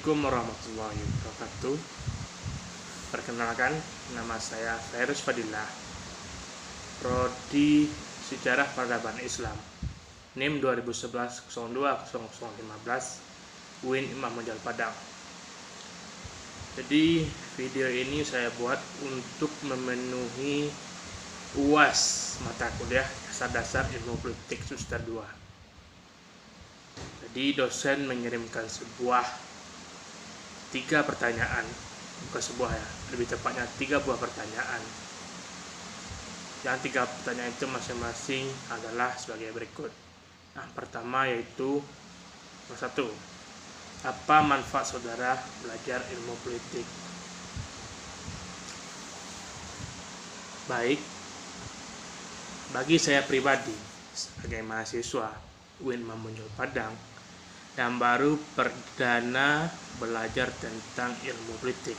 Assalamualaikum warahmatullahi wabarakatuh. Perkenalkan, nama saya Fairuz Fadilah, Prodi Sejarah Peradaban Islam, NIM 2011-02-0015, UIN Imam Bonjol Padang. Jadi video ini saya buat untuk memenuhi UAS mata kuliah dasar ilmu politik semester 2. Jadi dosen mengirimkan tiga pertanyaan, bukan sebuah ya, lebih tepatnya 3 buah pertanyaan. Yang 3 pertanyaan itu masing-masing adalah sebagai berikut. Nah, pertama yaitu nomor 1. Apa manfaat saudara belajar ilmu politik? Baik, bagi saya pribadi sebagai mahasiswa UIN Imam Bonjol Padang yang baru perdana belajar tentang ilmu politik,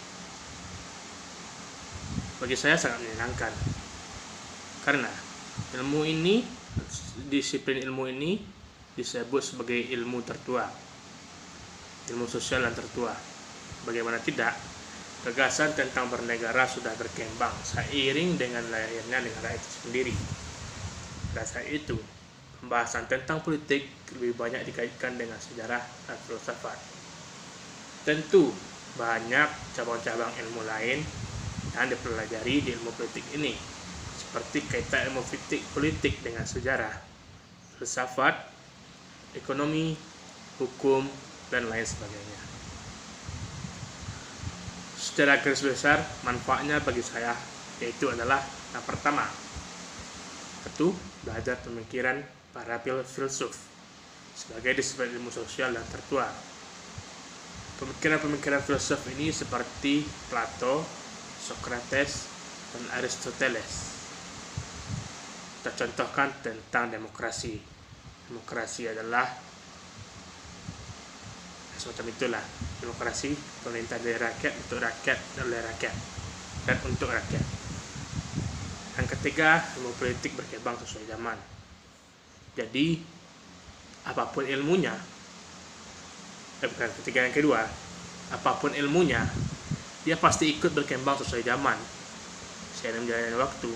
bagi saya sangat menyenangkan karena disiplin ilmu ini disebut sebagai ilmu tertua, ilmu sosial yang tertua. Bagaimana tidak, gagasan tentang bernegara sudah berkembang seiring dengan lahirnya negara itu sendiri. Dasar itu, pembahasan tentang politik lebih banyak dikaitkan dengan sejarah dan filsafat. Tentu banyak cabang-cabang ilmu lain yang dipelajari di ilmu politik ini, seperti kaitan ilmu politik dengan sejarah, filsafat, ekonomi, hukum, dan lain sebagainya. Secara garis besar, manfaatnya bagi saya yaitu adalah yang pertama, yaitu belajar pemikiran para filsuf sebagai disiplin ilmu sosial yang tertua. Pemikiran-pemikiran filsuf ini seperti Plato, Socrates, dan Aristoteles. Kita contohkan tentang demokrasi. Demokrasi adalah semacam itulah. Demokrasi, pemerintah dari rakyat, untuk rakyat, dan oleh rakyat, dan untuk rakyat. Yang ketiga, ilmu politik berkembang sesuai zaman. Jadi, apapun ilmunya, yang kedua, apapun ilmunya, dia pasti ikut berkembang sesuai zaman. Seiring berjalannya waktu,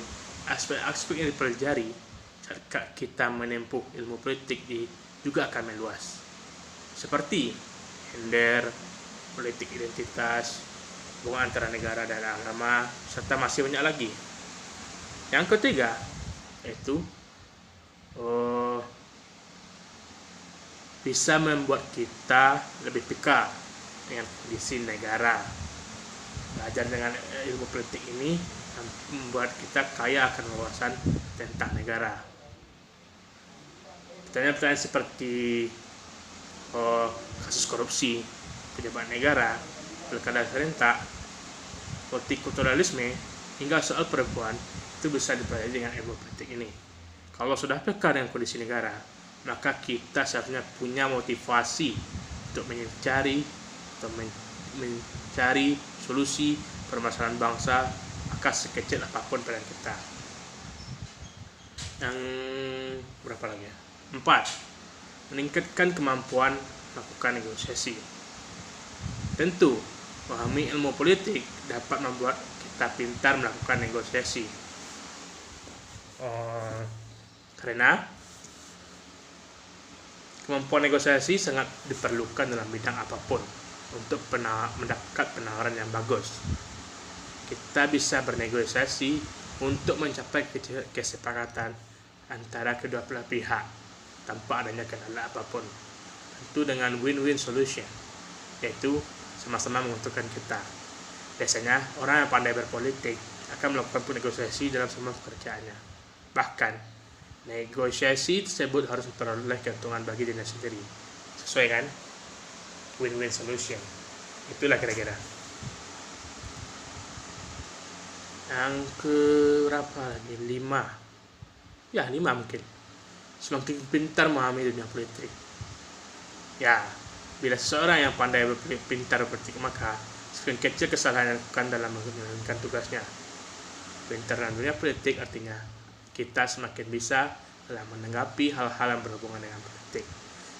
aspek-aspek yang dipelajari saat kita menempuh ilmu politik juga akan meluas. Seperti gender, politik identitas, hubungan antara negara dan agama, serta masih banyak lagi. Yang ketiga, yaitu bisa membuat kita lebih peka dengan kondisi negara. Belajar dengan ilmu politik ini membuat kita kaya akan wawasan tentang negara. Pertanyaan-pertanyaan seperti kasus korupsi, pejabat negara, pilkada serentak, multikulturalisme, hingga soal perempuan itu bisa dipelajari dengan ilmu politik ini. Kalau sudah peka dengan kondisi negara, maka kita seharusnya punya motivasi untuk mencari solusi permasalahan bangsa, maka sekecil apapun peran kita. Yang berapa lagi ya? 4. Meningkatkan kemampuan melakukan negosiasi. Tentu, memahami ilmu politik dapat membuat kita pintar melakukan negosiasi. Karena kemampuan negosiasi sangat diperlukan dalam bidang apapun untuk mendapat penawaran yang bagus. Kita bisa bernegosiasi untuk mencapai kesepakatan antara kedua belah pihak tanpa adanya kendala apapun. Tentu dengan win-win solution, yaitu sama-sama menguntungkan kita. Biasanya orang yang pandai berpolitik akan melakukan negosiasi dalam semua pekerjaannya. Bahkan negosiasi tersebut harus memperoleh keuntungan bagi dirinya sendiri. Sesuai kan? Win-win solution. Itulah kira-kira. Yang ke berapa lagi? 5. Ya, 5 mungkin. Semakin pintar memahami dunia politik. Ya, bila seseorang yang pandai pintar berpolitik, maka semakin kecil kesalahan yang dilakukan dalam menjalankan tugasnya. Pintar dalam dunia politik artinya kita semakin bisa dalam menanggapi hal-hal yang berhubungan dengan politik.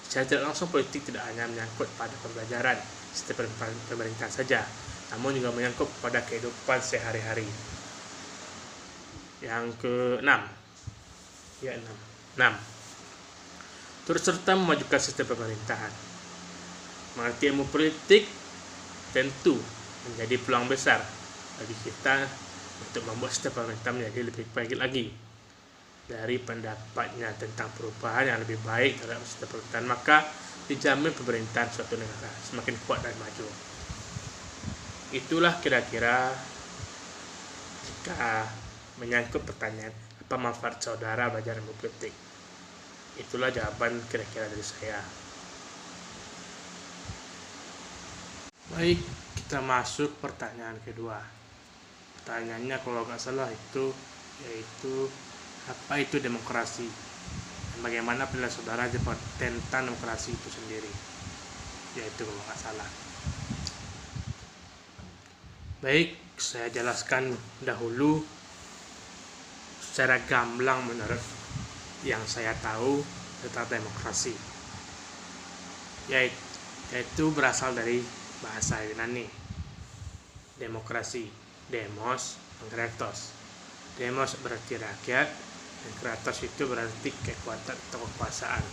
Secara tidak langsung, politik tidak hanya menyangkut pada pembelajaran, sistem pemerintahan saja, namun juga menyangkut pada kehidupan sehari-hari. Yang keenam, turut serta memajukan sistem pemerintahan. Mengerti ilmu politik tentu menjadi peluang besar bagi kita untuk membuat sistem pemerintahan menjadi lebih baik lagi. Dari pendapatnya tentang perubahan yang lebih baik terhadap sistem pemerintahan, maka dijamin pemerintahan suatu negara semakin kuat dan maju. Itulah kira-kira jika menyangkut pertanyaan apa manfaat saudara belajar ilmu politik. Itulah jawaban kira-kira dari saya. Baik, kita masuk pertanyaan kedua. Pertanyaannya kalau nggak salah yaitu apa itu demokrasi dan bagaimana penilaian saudara tentang demokrasi itu sendiri, yaitu kalau nggak salah. Baik, saya jelaskan dahulu secara gamblang menurut yang saya tahu tentang demokrasi, yaitu berasal dari bahasa Yunani. Demokrasi, demos, kratos. Demos berarti rakyat, dan kratos itu berarti kekuatan atau kekuasaan.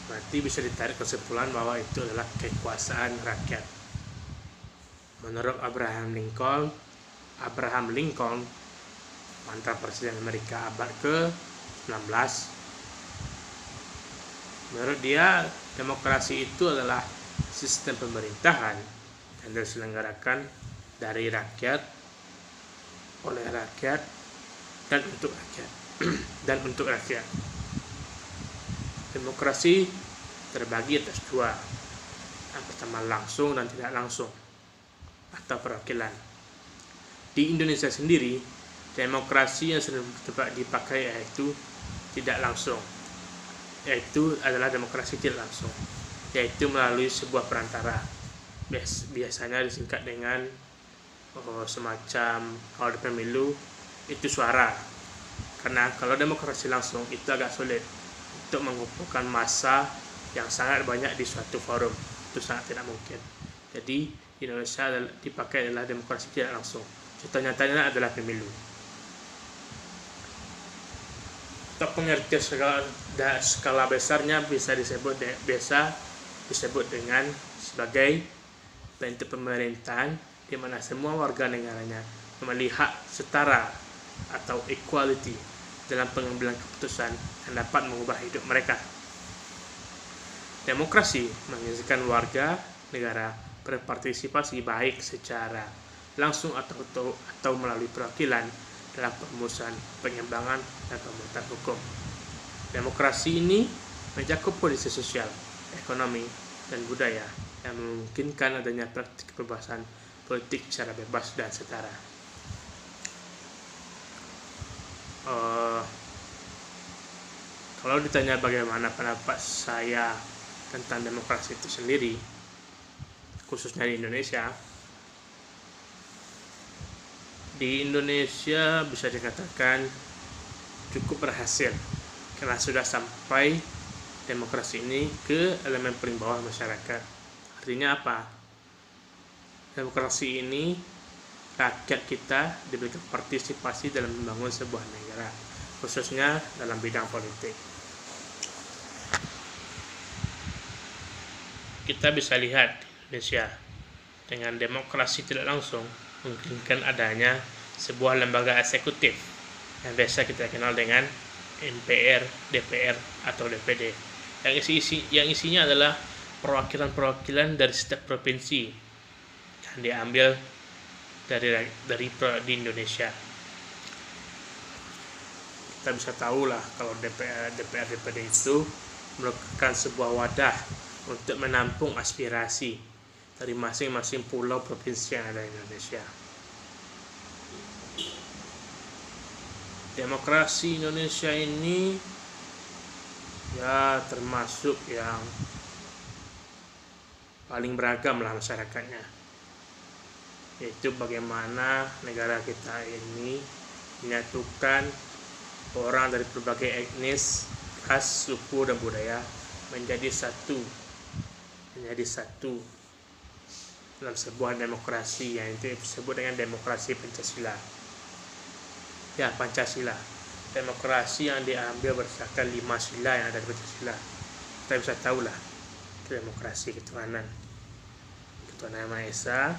Berarti bisa ditarik kesimpulan bahwa itu adalah kekuasaan rakyat. Menurut Abraham Lincoln, mantan presiden Amerika abad ke-19, menurut dia demokrasi itu adalah sistem pemerintahan yang diselenggarakan dari rakyat, oleh rakyat, dan untuk rakyat. Demokrasi terbagi atas dua. Yang pertama langsung dan tidak langsung atau perwakilan. Di Indonesia sendiri, demokrasi yang sering dipakai yaitu tidak langsung. Yaitu adalah demokrasi tidak langsung, yaitu melalui sebuah perantara. Biasanya disingkat dengan semacam kalau di pemilu itu suara. Karena kalau demokrasi langsung itu agak sulit untuk mengumpulkan massa yang sangat banyak di suatu forum, itu sangat tidak mungkin. Jadi di Indonesia dipakai adalah demokrasi tidak langsung. Contoh nyatanya adalah pemilu. Untuk pengertian skala besarnya bisa disebut dengan sebagai bentuk pemerintahan di mana semua warga negaranya melihat setara atau equality dalam pengambilan keputusan yang dapat mengubah hidup mereka. Demokrasi mengizinkan warga negara berpartisipasi baik secara langsung atau melalui perwakilan dalam perumusan, pengembangan, dan pembentukan hukum. Demokrasi ini mencakup kondisi sosial, ekonomi, dan budaya yang memungkinkan adanya praktik kebebasan politik secara bebas dan setara. Kalau ditanya bagaimana pendapat saya tentang demokrasi itu sendiri, khususnya di Indonesia bisa dikatakan cukup berhasil karena sudah sampai demokrasi ini ke elemen paling bawah masyarakat. Artinya apa? Demokrasi ini rakyat kita diberikan partisipasi dalam membangun sebuah negara, khususnya dalam bidang politik. Kita bisa lihat di Indonesia dengan demokrasi tidak langsung memungkinkan adanya sebuah lembaga eksekutif yang biasa kita kenal dengan MPR, DPR, atau DPD, yang isinya adalah perwakilan-perwakilan dari setiap provinsi yang diambil di Indonesia. Kita bisa tahu lah kalau DPR, DPD itu merupakan sebuah wadah untuk menampung aspirasi dari masing-masing pulau provinsi yang ada di Indonesia. Demokrasi Indonesia ini ya termasuk yang paling beragam lah masyarakatnya, yaitu bagaimana negara kita ini menyatukan orang dari berbagai etnis, ras, suku, dan budaya menjadi satu dalam sebuah demokrasi yang itu disebut dengan demokrasi Pancasila. Ya, Pancasila. Demokrasi yang diambil berdasarkan 5 sila yang ada di Pancasila. Kita bisa tahulah demokrasi ketuhanan Yang Maha Esa,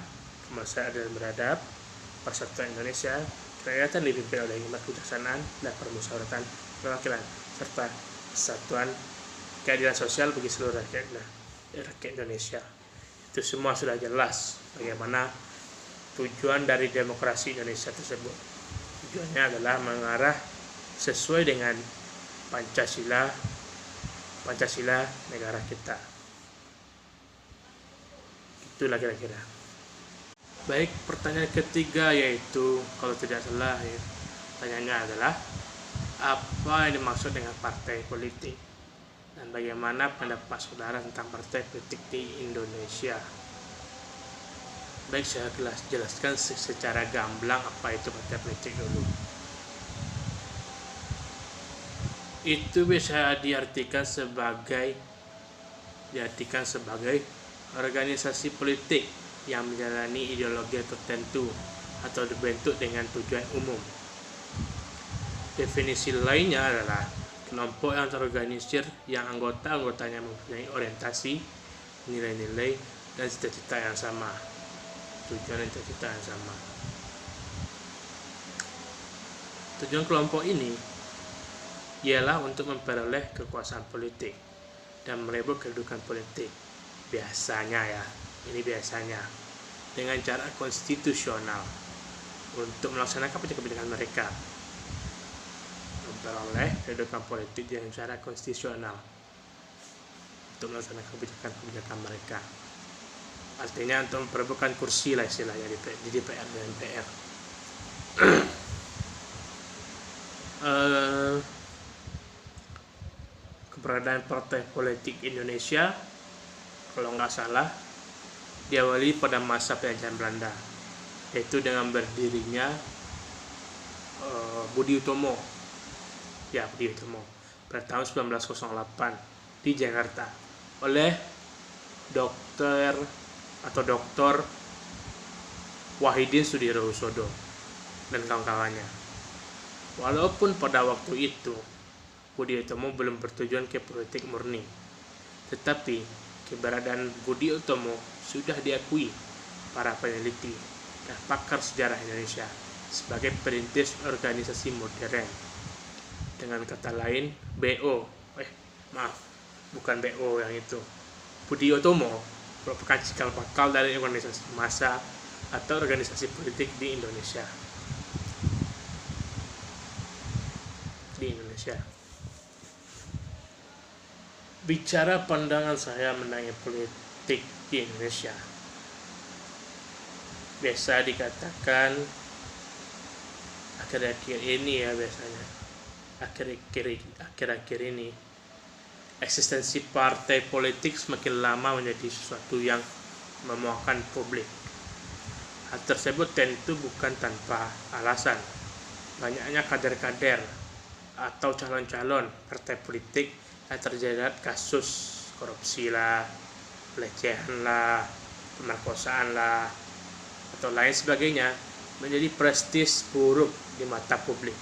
kemanusiaan dan beradab, persatuan Indonesia, kerakyatan dipimpin oleh hikmat kebijaksanaan dan permusyawaratan perwakilan, serta kesatuan keadilan sosial bagi seluruh rakyat Indonesia. Itu semua sudah jelas bagaimana tujuan dari demokrasi Indonesia tersebut. Tujuannya adalah mengarah sesuai dengan Pancasila negara kita. Itulah kira-kira. Baik, pertanyaan ketiga yaitu, kalau tidak salah ya, pertanyaannya adalah apa yang dimaksud dengan partai politik dan bagaimana pendapat saudara tentang partai politik di Indonesia. Baik, saya jelaskan secara gamblang apa itu partai politik dulu. Itu bisa diartikan sebagai organisasi politik yang menjalani ideologi tertentu atau dibentuk dengan tujuan umum. Definisi lainnya adalah kelompok yang terorganisir yang anggotanya mempunyai orientasi, nilai-nilai, dan cita-cita yang sama. Tujuan dan cita-cita yang sama. Tujuan kelompok ini ialah untuk memperoleh kekuasaan politik dan merebut kedudukan politik. Biasanya dengan cara konstitusional untuk melaksanakan kebijakan mereka, memperoleh kedudukan politik dengan cara konstitusional untuk melaksanakan kebijakan mereka. Artinya untuk memperebutkan kursi lah istilahnya di DPR dan MPR. Keberadaan partai politik Indonesia, kalau nggak salah, diawali pada masa penjajahan Belanda, yaitu dengan berdirinya Budi Utomo pada tahun 1908 di Jakarta oleh Dr. Wahidin Sudirohusodo dan kawan-kawannya. Walaupun pada waktu itu Budi Utomo belum bertujuan ke politik murni, tetapi keberadaan Budi Utomo sudah diakui para peneliti dan pakar sejarah Indonesia sebagai perintis organisasi modern. Dengan kata lain, Budi Utomo merupakan cikal bakal dari organisasi massa atau organisasi politik di Indonesia. Bicara pandangan saya mengenai politik di Indonesia, biasa dikatakan akhir-akhir ini eksistensi partai politik semakin lama menjadi sesuatu yang memuakkan publik. Hal tersebut tentu bukan tanpa alasan. Banyaknya kader-kader atau calon-calon partai politik yang terjerat kasus korupsi lah, pelecehan lah, pemerkosaan lah, atau lain sebagainya menjadi prestis buruk di mata publik.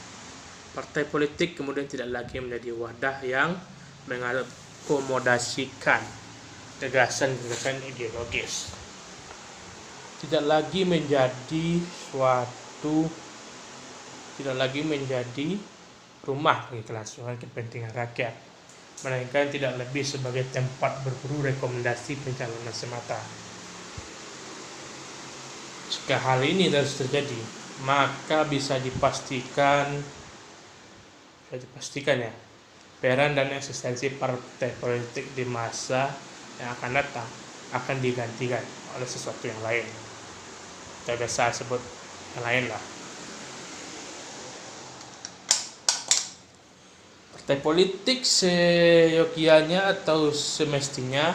Partai politik kemudian tidak lagi menjadi wadah yang mengakomodasikan gagasan-gagasan ideologis. Tidak lagi menjadi rumah bagi kelangsungan kepentingan rakyat, melainkan tidak lebih sebagai tempat berburu rekomendasi pencalonan semata. Jika hal ini terus terjadi, maka bisa dipastikan peran dan eksistensi partai politik di masa yang akan datang akan digantikan oleh sesuatu yang lain. Kita biasa sebut yang lain lah. Partai politik seyogianya atau semestinya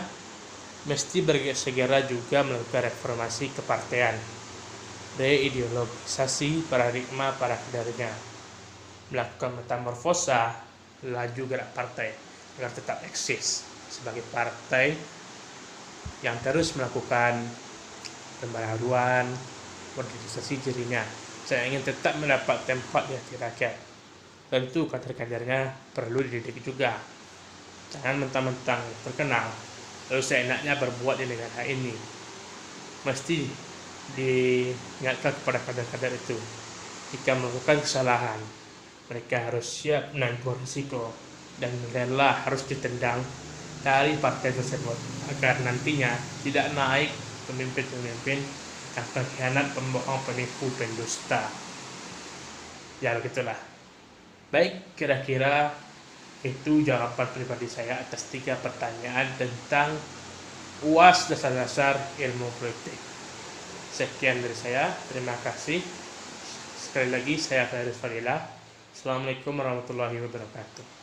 mesti segera juga melakukan reformasi kepartean, reideologisasi paradigma para kadernya, melakukan metamorfosa laju gerak partai agar tetap eksis sebagai partai yang terus melakukan pembaharuan, modernisasi dirinya. Saya ingin tetap mendapat tempat di hati rakyat. Tentu kader-kadernya perlu dididik juga. Jangan mentang-mentang terkenal, lalu seenaknya berbuat di negara ini. Mesti diingatkan kepada kader-kader itu, jika melakukan kesalahan, mereka harus siap menanggung risiko dan rela harus ditendang dari partai tersebut agar nantinya tidak naik pemimpin-pemimpin yang pengkhianat, pembohong, penipu, pendusta. Ya begitulah. Baik, kira-kira itu jawaban pribadi saya atas 3 pertanyaan tentang UAS dasar-dasar ilmu politik. Sekian dari saya, terima kasih. Sekali lagi saya Fairuz Fadila. Assalamualaikum warahmatullahi wabarakatuh.